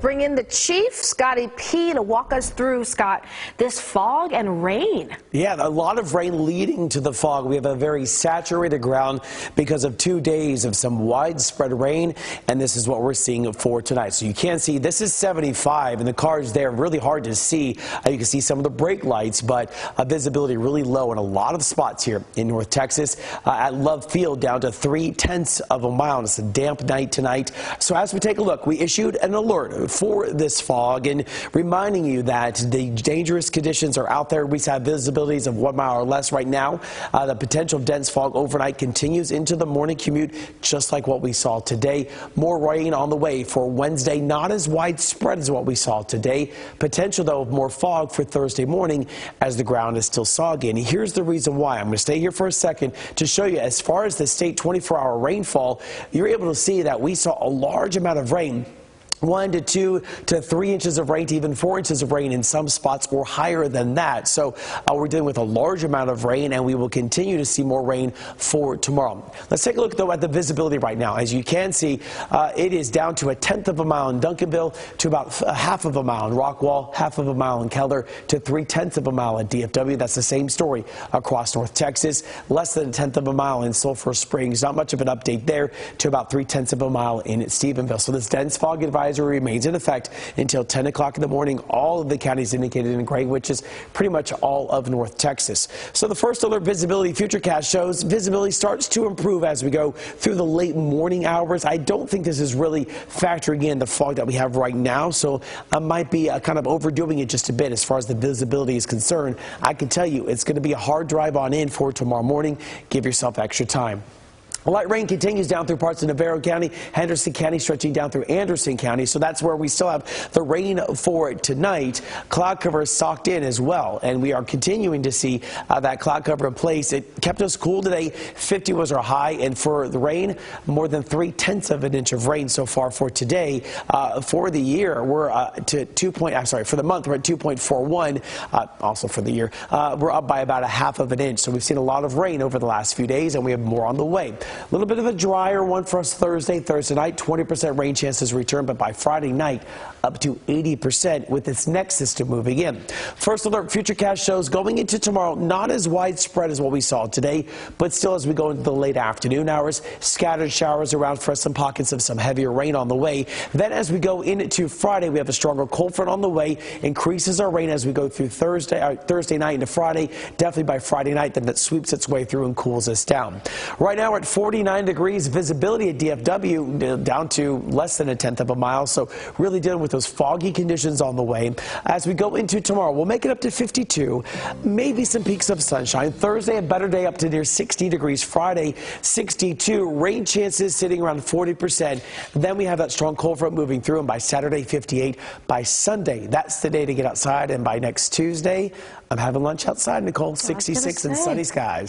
Bring in the chief, Scotty P, to walk us through, Scott, this fog and rain. Yeah, a lot of rain leading to the fog. We have a very saturated ground because of 2 days of some widespread rain, and this is what we're seeing for tonight. So you can see this is 75, and the cars there really hard to see. You can see some of the brake lights, but visibility really low in a lot of spots here in North Texas. At Love Field, down to 0.3 of a mile. It's a damp night tonight. So as we take a look, we issued an alert for this fog and reminding you that the dangerous conditions are out there. We have visibilities of 1 mile or less right now. The potential dense fog overnight continues into the morning commute, just like what we saw today. More rain on the way for Wednesday, not as widespread as what we saw today. Potential, though, of more fog for Thursday morning as the ground is still soggy. And here's the reason why. I'm going to stay here for a second to show you, as far as the state 24-hour rainfall, you're able to see that we saw a large amount of rain. 1 to 2 to 3 inches of rain to even 4 inches of rain in some spots, or higher than that. So we're dealing with a large amount of rain, and we will continue to see more rain for tomorrow. Let's take a look, though, at the visibility right now. As you can see, it is down to 1/10 of a mile in Duncanville, to about 1/2 of a mile in Rockwall, 1/2 of a mile in Keller, to 3/10 of a mile at DFW. That's the same story across North Texas. Less than 1/10 of a mile in Sulphur Springs. Not much of an update there, to about 3/10 of a mile in Stephenville. So this dense fog advisory remains in effect until 10 o'clock in the morning. All of the counties indicated in gray, which is pretty much all of North Texas. So the first alert visibility futurecast shows visibility starts to improve as we go through the late morning hours. I don't think this is really factoring in the fog that we have right now, so I might be kind of overdoing it just a bit as far as the visibility is concerned. I can tell you it's going to be a hard drive on in for tomorrow morning. Give yourself extra time. Light rain continues down through parts of Navarro County, Henderson County, stretching down through Anderson County. So that's where we still have the rain for tonight. Cloud cover is socked in as well, and we are continuing to see that cloud cover in place. It kept us cool today. 50 was our high, and for the rain, more than 3/10 of an inch of rain so far for today. For the year, we're for the month, we're at 2.41. Also for the year, we're up by about 1/2 of an inch. So we've seen a lot of rain over the last few days, and we have more on the way. A little bit of a drier one for us Thursday night. 20% rain chances return, but by Friday night, up to 80% with this next system moving in. First alert futurecast shows going into tomorrow, not as widespread as what we saw today, but still as we go into the late afternoon hours, scattered showers around for some pockets of some heavier rain on the way. Then as we go into Friday, we have a stronger cold front on the way, increases our rain as we go through Thursday night into Friday. Definitely by Friday night, then that sweeps its way through and cools us down. Right now we're at 49 degrees, visibility at DFW down to less than 1/10 of a mile, so really dealing with those foggy conditions on the way. As we go into tomorrow, we'll make it up to 52, maybe some peaks of sunshine. Thursday, a better day up to near 60 degrees. Friday, 62, rain chances sitting around 40%. Then we have that strong cold front moving through, and by Saturday, 58. By Sunday, that's the day to get outside, and by next Tuesday, I'm having lunch outside, Nicole, 66 and sunny skies.